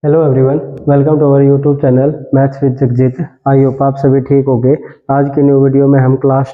Hello everyone, welcome to our YouTube channel maths with Jagjit. I hope आप सभी ठीक होंगे। आज की न्यू वीडियो में हम क्लास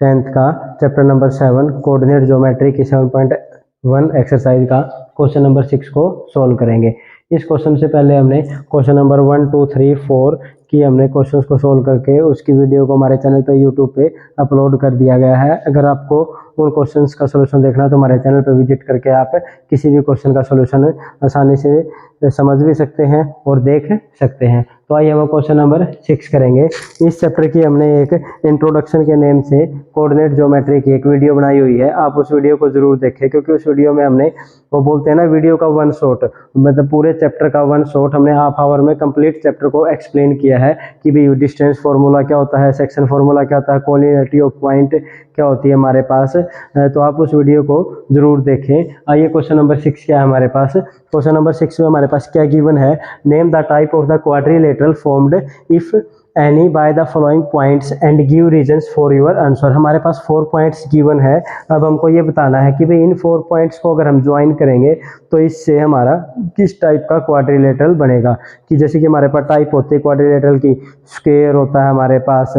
10th का चैप्टर नंबर 7 कोऑर्डिनेट ज्योमेट्री की 7.1 एक्सरसाइज का क्वेश्चन नंबर 6 को सॉल्व करेंगे। इस क्वेश्चन से पहले हमने क्वेश्चन नंबर 1, 2, 3, 4 की हमने क्वेश्चंस को सोल्व करके उसकी वीडियो को हमारे चैनल पे यूट्यूब पे अपलोड कर दिया गया है। अगर आपको उन क्वेश्चंस का सलूशन देखना है तो हमारे चैनल पर विजिट करके आप किसी भी क्वेश्चन का सलूशन आसानी से समझ भी सकते हैं और देख सकते हैं। तो आइए हम क्वेश्चन नंबर 6 करेंगे। इस चैप्टर की हमने एक इंट्रोडक्शन के नेम से कोऑर्डिनेट ज्योमेट्री की एक वीडियो बनाई हुई है। आप उस वीडियो को जरूर देखें, क्योंकि उस वीडियो में हमने वो बोलते हैं ना वीडियो का वन शॉट, मतलब पूरे चैप्टर का वन शॉट हमने हाफ आवर में कंप्लीट चैप्टर को एक्सप्लेन किया है कि भाई डिस्टेंस फार्मूला क्या होता है, सेक्शन फार्मूला क्या होता है, कोऑर्डिनेटी ऑफ पॉइंट क्या होती है हमारे पास। तो आप उस वीडियो को जरूर देखें। आइए क्वेश्चन नंबर 6 क्या है हमारे पास। क्वेश्चन नंबर 6 में हमारे पास क्या गिवन है, name the type of the quadrilateral formed if any by the following points and give reasons for your answer. हमारे पास 4 पॉइंट्स गिवन है। अब हमको ये बताना है कि भाई इन 4 पॉइंट्स को अगर हम ज्वाइन करेंगे तो इससे हमारा किस टाइप का क्वाड्रिलेटरल बनेगा। कि जैसे कि हमारे पास टाइप होती है क्वाड्रिलेटरल की, स्क्वायर होता है हमारे पास,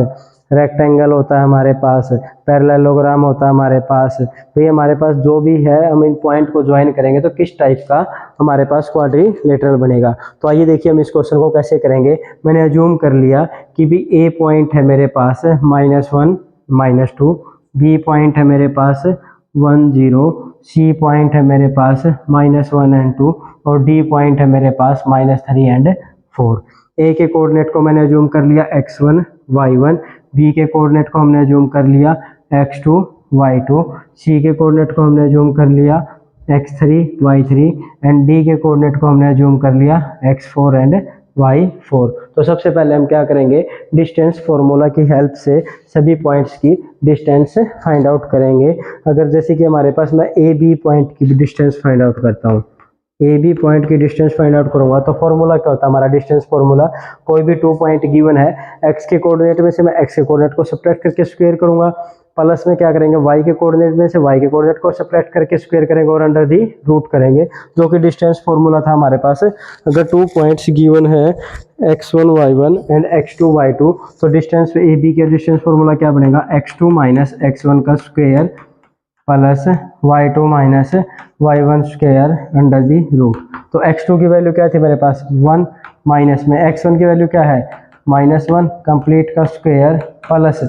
रेक्टेंगल होता है हमारे पास, पैरेललोग्राम होता है हमारे पास। तो ये हमारे पास जो भी है, हम इन पॉइंट को ज्वाइन करेंगे तो किस टाइप का हमारे पास क्वाड्रिलेटरल बनेगा। तो आइए देखिए हम इस क्वेश्चन को कैसे करेंगे। मैंने अज्यूम कर लिया कि भी ए पॉइंट है मेरे पास -1 -2, बी पॉइंट है मेरे पास 1 0, सी पॉइंट है मेरे पास -1 एंड 2 और डी पॉइंट है मेरे पास -3 एंड 4। ए के कोऑर्डिनेट को मैंने अज्यूम कर लिया x1 y1, बी के कोऑर्डिनेट को हमने अज्यूम कर लिया x2 y2, सी के कोऑर्डिनेट को हमने अज्यूम कर लिया x3 y3 एंड डी के कोऑर्डिनेट को हमने अज्यूम कर लिया x4 एंड y4। तो सबसे पहले हम क्या करेंगे, डिस्टेंस फार्मूला की हेल्प से सभी पॉइंट्स की डिस्टेंस फाइंड आउट करेंगे। अगर जैसे कि हमारे पास मैं ए बी पॉइंट की डिस्टेंस फाइंड आउट करता हूँ, ए बी पॉइंट की डिस्टेंस फाइंड आउट करूंगा तो फॉर्मूला क्या होता है हमारा डिस्टेंस फार्मूला। कोई भी 2 पॉइंट गिवन है, एक्स के कोऑर्डिनेट में से मैं एक्स के कोऑर्डिनेट को सब्ट्रैक्ट करके स्क्वायर करूंगा, प्लस में क्या करेंगे वाई के कोऑर्डिनेट में से वाई के कोऑर्डिनेट को सब्ट्रैक्ट करके स्क्वायर करेंगे और अंडर दी रूट करेंगे, जो कि डिस्टेंस फार्मूला था हमारे पास। अगर 2 पॉइंट्स गिवन है x1 y1 and x2 y2 तो डिस्टेंस ए बी के डिस्टेंस फार्मूला क्या बनेगा, x2 माइनस x1 का square plus y2 minus y1 square under the root. तो x2 की वैल्यू क्या थी मेरे पास 1, माइनस में x1 की वैल्यू क्या है -1 कंप्लीट का स्क्वायर प्लस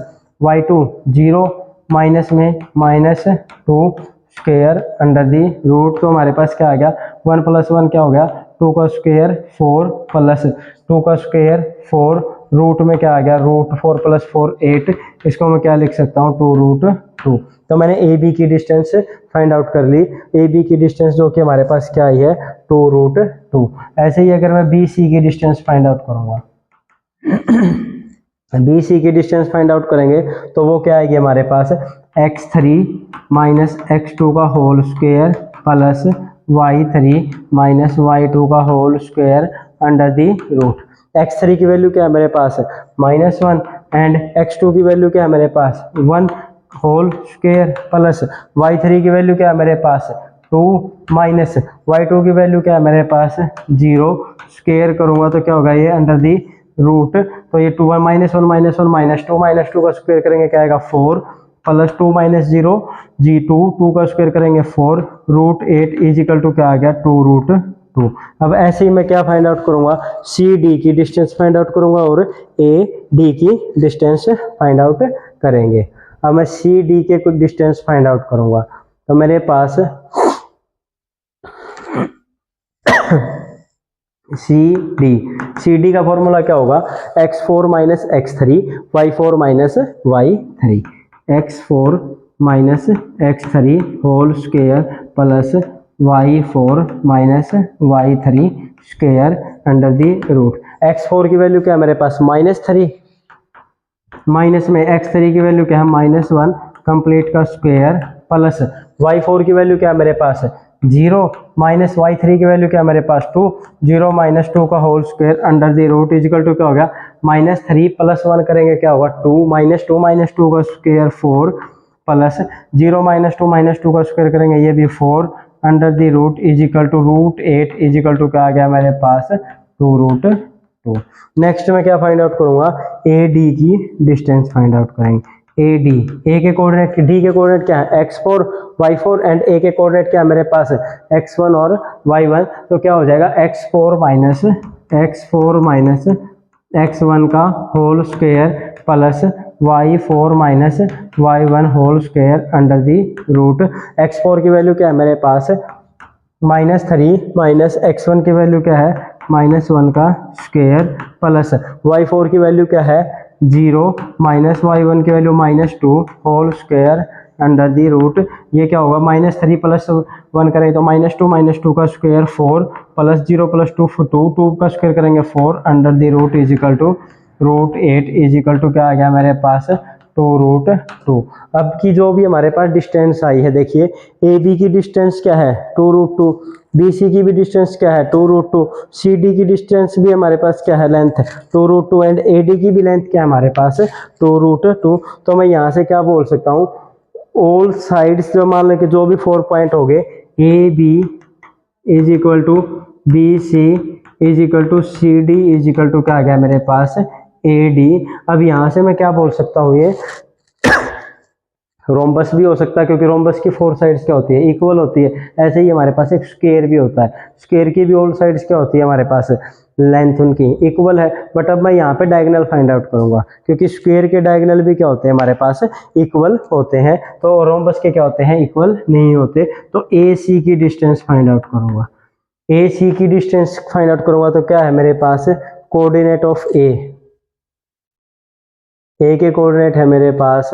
y2 0 माइनस में -2 स्क्वायर अंडर दी रूट। तो हमारे पास क्या आ गया 1 + 1 क्या हो गया 2 का स्क्वायर 4 प्लस 2 का स्क्वायर 4 रूट में क्या आ गया √4 + 4 8। इसको मैं क्या लिख सकता हूँ 2√2। तो मैंने ए बी की डिस्टेंस फाइंड आउट कर ली। ए बी की डिस्टेंस जो कि हमारे पास क्या आई है 2√2। ऐसे ही अगर मैं बी सी की डिस्टेंस फाइंड आउट करूंगा, बी सी की डिस्टेंस फाइंड आउट करेंगे तो वो क्या आएगी हमारे पास x3 माइनस x2 का whole square plus y3 minus y2 का whole square under the root. x3 की वैल्यू क्या है मेरे पास -1 एंड x2 की वैल्यू क्या है मेरे पास 1 होल स्क्वायर प्लस y3 की वैल्यू क्या है मेरे पास 2 माइनस y2 की वैल्यू क्या है मेरे पास 0 स्क्वायर करूंगा तो क्या होगा ये अंडर दी रूट। तो ये 2 -1 -2 का स्क्वायर करेंगे क्या आएगा 4 प्लस 2 माइनस 0 g2 2 का स्क्वायर करेंगे 4 √8 इजिकल टू क्या आ गया 2√2। अब ऐसे ही मैं क्या फाइंड आउट करूंगा सी डी की डिस्टेंस फाइंड आउट करूंगा और ए डी की डिस्टेंस फाइंड आउट करेंगे। अब मैं सी डी के कुछ डिस्टेंस फाइंड आउट करूंगा तो मेरे पास सी डी का फॉर्मूला क्या होगा x4 minus x3 y4 minus y3, x4 minus x3 whole square plus y4 minus y3 square under the root. x4 की वैल्यू क्या है मेरे पास -3, माइनस में x3 की वैल्यू क्या है -1 कंप्लीट का स्क्वायर प्लस y4 की वैल्यू क्या है मेरे पास 0 माइनस y3 की वैल्यू क्या है मेरे पास 2 0 माइनस 2 का whole square under the root is equal to क्या हो गया -3 + 1 करेंगे क्या होगा 2 माइनस 2 का स्क्वायर 4 प्लस 0 -2 का स्क्वायर करेंगे ये भी 4 under the root is equal to root 8 is equal to क्या आ गया मेरे पास 2√2। नेक्स्ट मैं क्या फाइंड आउट करूंगा, ए डी की डिस्टेंस फाइंड आउट करेंगे। ए डी, ए के कोऑर्डिनेट, डी के कोऑर्डिनेट क्या है x4 y4 एंड ए के कोऑर्डिनेट क्या है मेरे पास x1 और y1। तो क्या हो जाएगा x4 माइनस x1 का whole square plus y4 minus y1 whole square under the root. x4 की वैल्यू क्या है मेरे पास -3 माइनस x1 की वैल्यू क्या है -1 का स्क्वायर प्लस y4 की वैल्यू क्या है 0 माइनस y1 की value -2 whole square under the root. ये क्या होगा -3 प्लस 1 करेंगे तो -2 का स्क्वायर 4 प्लस 0 प्लस 2 का स्क्वायर करेंगे 4 under the root is equal to √8 is equal to क्या आ गया मेरे पास 2√2। अब की जो भी हमारे पास डिस्टेंस आई है, देखिए ए बी की डिस्टेंस क्या है 2√2, बी सी की भी डिस्टेंस क्या है 2√2, सी डी की डिस्टेंस भी हमारे पास क्या है लेंथ 2√2 एंड ए डी की भी लेंथ क्या है हमारे पास 2√2। तो मैं यहाँ से क्या बोल सकता हूँ, ऑल साइड्स जो मान लो कि जो भी 4 पॉइंट हो गए A B is equal to B C is equal to C D is equal to क्या आ गया मेरे पास ए डी। अब यहाँ से मैं क्या बोल सकता हूँ, ये रोम्बस भी हो सकता है क्योंकि रोम्बस की 4 साइड्स क्या होती है इक्वल होती है। ऐसे ही हमारे पास एक स्क्वायर भी होता है, स्क्वायर की भी ऑल साइड्स क्या होती है हमारे पास लेंथ उनकी इक्वल है। बट अब मैं यहाँ पे डायगोनल फाइंड आउट करूंगा क्योंकि स्क्वायर के डायगोनल भी क्या होते हैं हमारे पास इक्वल होते हैं, तो रोम्बस के क्या होते हैं इक्वल नहीं होते। तो ए सी की डिस्टेंस फाइंड आउट करूंगा, ए सी की डिस्टेंस फाइंड आउट करूंगा तो क्या है मेरे पास कोऑर्डिनेट ऑफ ए के कोऑर्डिनेट है मेरे पास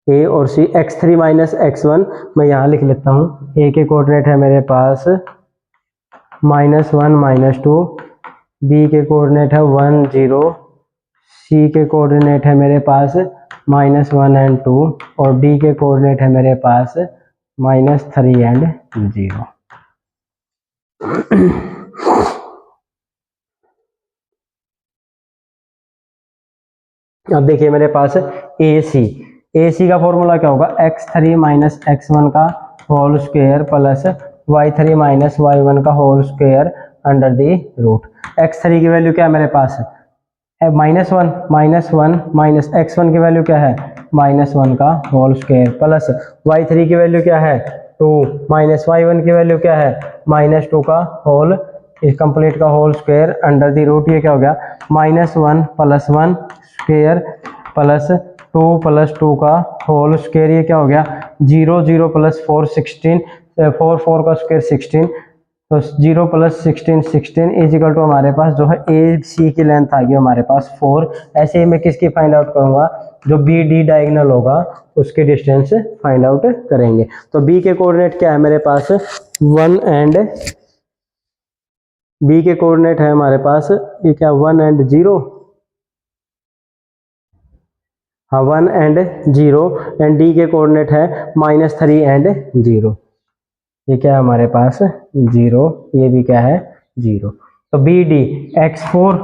ए और सी x3 माइनस x1 मैं यहाँ लिख लेता हूँ। ए के कोऑर्डिनेट है मेरे पास -1 -2, बी के कोऑर्डिनेट है 1 0, सी के कोऑर्डिनेट है मेरे पास -1 एंड 2 और डी के कोऑर्डिनेट है मेरे पास -3 एंड 0। अब देखिए मेरे पास ए सी का फॉर्मूला क्या होगा x3 माइनस x1 का whole square plus y3 minus y1 का whole square under the root. x3 की वैल्यू क्या है मेरे पास -1 माइनस x1 की वैल्यू क्या है -1 का होल स्क्वायर प्लस y3 की वैल्यू क्या है 2 माइनस y1 की वैल्यू क्या है -2 का होल इस कंप्लीट का whole square under the root. ये क्या हो गया -1 प्लस 1 स्क्वायर प्लस 2 प्लस 2 का होल स्क्वायर। ये क्या हो गया 0 0 प्लस 4 16 4 का स्क्वायर 16 तो 0 प्लस 16 इज इक्वल टू हमारे पास जो है ए सी की लेंथ आ गई हमारे पास 4। ऐसे ही मैं किसकी फाइंड आउट करूंगा, जो बी डी डायगोनल होगा उसकी डिस्टेंस फाइंड आउट करेंगे। तो बी के कोऑर्डिनेट क्या है मेरे पास 1 एंड बी के कोऑर्डिनेट है हमारे पास ये क्या 1 एंड 0, हाँ 1 एंड 0 एंड डी के कोऑर्डिनेट है -3 एंड 0। ये क्या है हमारे पास 0, ये भी क्या है 0। तो B D x4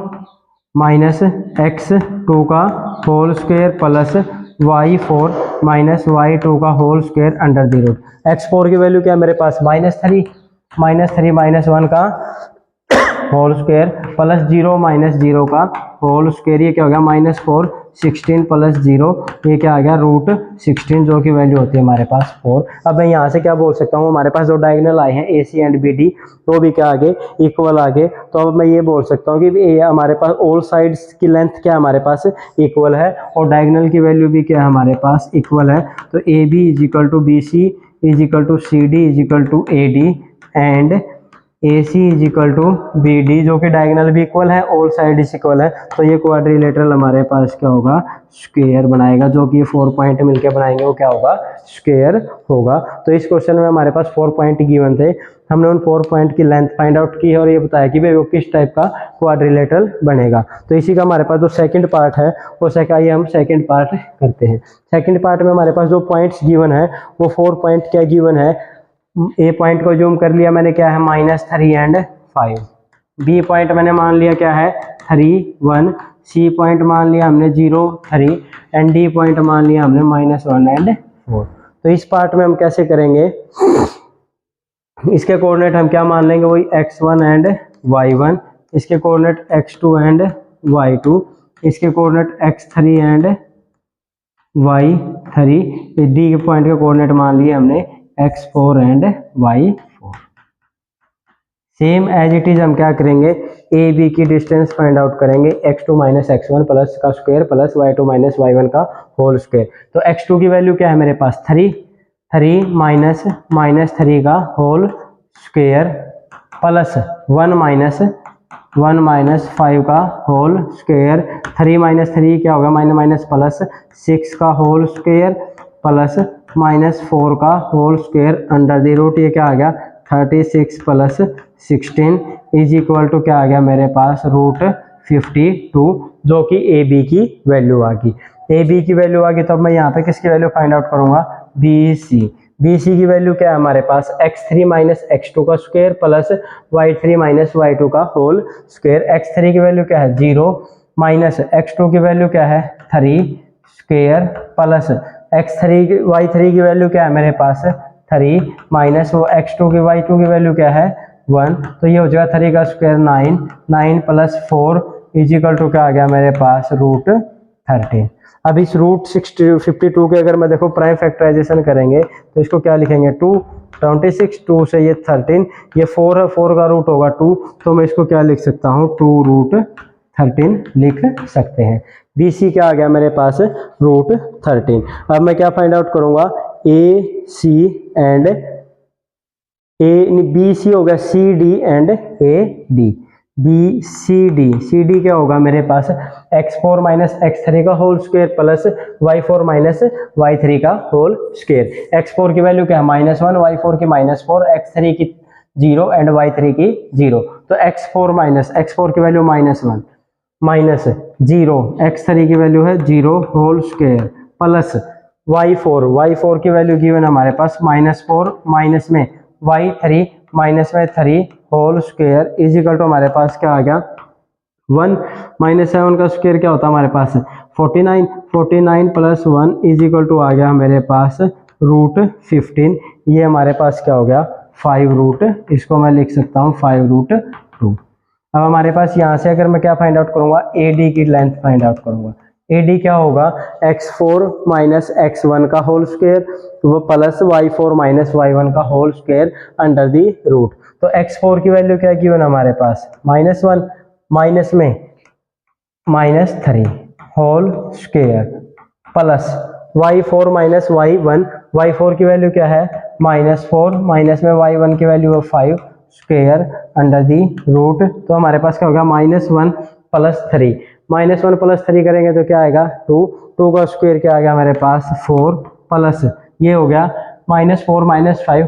minus x2 का whole square plus y4 minus y2 का whole square under the root. x4 की वैल्यू क्या है मेरे पास -3 माइनस 1 का होल स्क्वायर प्लस 0 माइनस 0 का होल स्क्वायर। ये क्या हो गया -4 16 प्लस 0 ये क्या आ गया √16 जो की वैल्यू होती है हमारे पास 4। अब मैं यहाँ से क्या बोल सकता हूँ, हमारे पास जो डायगोनल आए हैं ए सी एंड बी डी वो भी क्या आगे इक्वल आगे। तो अब मैं ये बोल सकता हूँ कि ये हमारे पास ऑल साइड्स की लेंथ क्या हमारे पास इक्वल है और डायगोनल की वैल्यू भी क्या हमारे पास इक्वल है। तो A B is equal to B C is equal to C D is equal to A D and A C is equal to B D जो कि डायगोनल भी इक्वल है ऑल साइड इज इक्वल है। तो ये quadrilateral हमारे पास क्या होगा स्क्वायर बनाएगा, जो कि 4 पॉइंट मिलके बनाएंगे वो क्या होगा स्क्वायर होगा। तो इस क्वेश्चन में हमारे पास 4 पॉइंट गिवन थे, हमने उन 4 पॉइंट की लेंथ फाइंड आउट की है और ये बताया कि भाई वो किस टाइप का क्वाड्रिलेटरल बनेगा। तो इसी का हमारे पास जो सेकंड पार्ट है वो आइए हम सेकंड पार्ट करते हैं। सेकंड पार्ट में हमारे पास जो पॉइंट्स गिवन है वो 4 पॉइंट क्या गिवन है। ए पॉइंट को जूम कर लिया मैंने क्या है -3 एंड 5, बी पॉइंट मैंने मान लिया क्या है 3 1, सी पॉइंट मान लिया हमने 0 3 एंड डी पॉइंट मान लिया हमने -1 एंड 4। तो इस पार्ट में हम कैसे करेंगे, इसके कोऑर्डिनेट हम क्या मान लेंगे, वही x1 एंड y1, इसके कोऑर्डिनेट x2 एंड y2, इसके coordinate x3 and y3, D के पॉइंट के कोऑर्डिनेट मान लिए हमने x4 and y4। Same as it is हम क्या करेंगे, ए बी की डिस्टेंस फाइंड आउट करेंगे, x2 माइनस x1 प्लस का square plus y2 minus y1 का होल स्क्वायर। तो x2 की वैल्यू क्या है मेरे पास 3 माइनस 3 का होल स्क्वायर प्लस 1 माइनस 5 का होल स्क्वायर, 3 माइनस 3 क्या होगा, माइनस प्लस 6 का होल स्क्वायर प्लस माइनस 4 का whole square under the root, ये क्या आ गया 36 प्लस 16 इज इक्वल टू क्या आ गया मेरे पास रूट 52, जो कि ए बी की वैल्यू आ गई। ए बी की वैल्यू आ गई तो अब मैं यहाँ पे किसकी वैल्यू फाइंड आउट करूंगा, बी सी की वैल्यू क्या है हमारे पास x3 माइनस x2 का square plus y3 minus y2 का होल स्क्वायर। x3 की वैल्यू क्या है 0 माइनस x2 की वैल्यू क्या है 3 स्क्वायर प्लस y3 की वैल्यू क्या है मेरे पास 3 माइनस x2 की y2 की वैल्यू क्या है 1, तो ये हो जाएगा 3 का स्क्वायर 9 प्लस 4 इजिकल टू क्या आ गया मेरे पास रूट 13। अब इस रूट 52 के अगर मैं देखो प्राइम फैक्टराइजेशन करेंगे तो इसको क्या लिखेंगे 26 2 से ये 13, ये 4 है, 4 का रूट होगा 2, तो मैं इसको क्या लिख सकता हूँ 2 रूट 13 लिख सकते हैं। बी सी क्या आ गया मेरे पास रूट 13। अब मैं क्या फाइंड आउट करूंगा, ए सी एंड बी सी हो गया C D and A D, B C D क्या होगा मेरे पास x4 माइनस x3 का whole square plus y4 minus y3 का होल स्क्वायर। x4 की वैल्यू क्या है -1, y4 की -4, x3 की 0 एंड y3 की 0, तो x4 की वैल्यू -1 माइनस 0, x3 की वैल्यू है 0 होल स्क्वायर प्लस y4 की वैल्यू गिवन हमारे पास -4 माइनस में y3 माइनस में 3 होल स्क्वायर इजिकल टू हमारे पास क्या आ गया 1 माइनस 7 का स्क्वायर क्या होता है हमारे पास 49 प्लस 1 इजिकल टू आ गया मेरे पास रूट 15, ये हमारे पास क्या हो गया 5 रूट, इसको मैं लिख सकता हूँ 5 रूट 2। अब हमारे पास यहाँ से अगर मैं क्या फाइंड आउट करूंगा, ए डी की लेंथ फाइंड आउट करूंगा। ए डी क्या होगा x4 माइनस x1 का होल स्क्वायर वो प्लस y4 माइनस y1 का whole square under the root. तो x4 की वैल्यू क्या गिवन हमारे पास -1 माइनस में -3 whole square plus y4 minus y1, y4 की वैल्यू क्या है -4 माइनस में y1 की वैल्यू है 5 स्क्वायर अंडर दी रूट, तो हमारे पास क्या होगा -1 प्लस 3, -1 प्लस 3 करेंगे तो क्या आएगा 2 का स्क्वायर क्या आ गया हमारे पास 4 प्लस ये हो गया -4 माइनस 5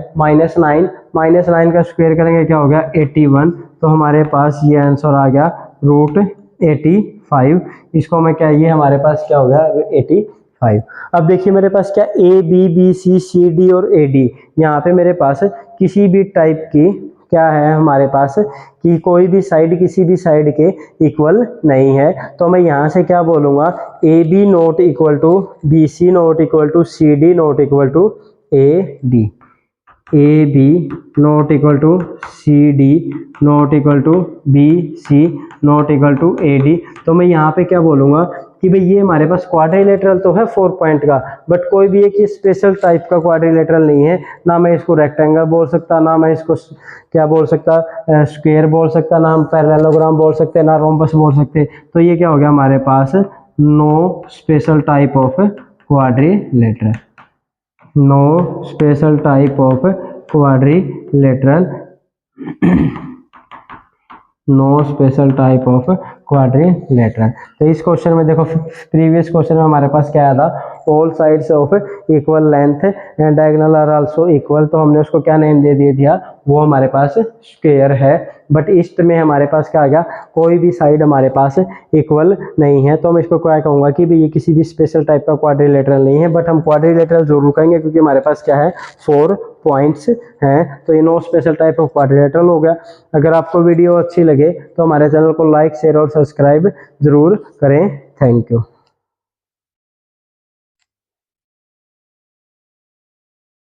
-9 का स्क्वायर करेंगे क्या हो गया 81, तो हमारे पास ये आंसर आ गया रूट 85। इसको मैं क्या, ये हमारे पास क्या हो गया 85। अब देखिए मेरे पास क्या A B C C D और ए डी, यहाँ पे मेरे पास किसी भी टाइप की क्या है हमारे पास कि कोई भी साइड किसी भी साइड के इक्वल नहीं है, तो मैं यहाँ से क्या बोलूँगा A B not equal to B C not equal to C D not equal to A D, A B not equal to C D not equal to B C not equal to A D. तो मैं यहाँ पे क्या बोलूँगा कि भाई ये हमारे पास क्वाड्रिलेटरल तो है 4 पॉइंट का, बट कोई भी एक स्पेशल टाइप का क्वाड्रिलेटरल नहीं है, ना मैं इसको रेक्टेंगल बोल सकता, ना मैं इसको क्या बोल सकता स्क्वायर बोल सकता, ना हम पैरेललोग्राम बोल सकते, ना रोम्बस बोल सकते। तो ये क्या हो गया हमारे पास no special type of quadrilateral, no special type of quadrilateral, no special type of quadrilateral. तो इस क्वेश्चन में देखो प्रीवियस क्वेश्चन में हमारे पास क्या आया था, all sides of equal length and diagonal are also equal, तो हमने उसको क्या नेम दे दिया वो हमारे पास स्क्वायर है। बट ईस्ट में हमारे पास क्या आ गया, कोई भी साइड हमारे पास इक्वल नहीं है, तो मैं इसको क्या कहूँगा कि भाई ये किसी भी स्पेशल टाइप का क्वाड्रिलेटरल नहीं है, बट हम क्वाड्रिलेटरल जरूर कहेंगे क्योंकि हमारे पास क्या है 4 पॉइंट्स हैं, तो ये no special type of quadrilateral हो गया। अगर आपको वीडियो अच्छी लगे तो हमारे चैनल को लाइक शेयर और सब्सक्राइब जरूर करें। Thank you.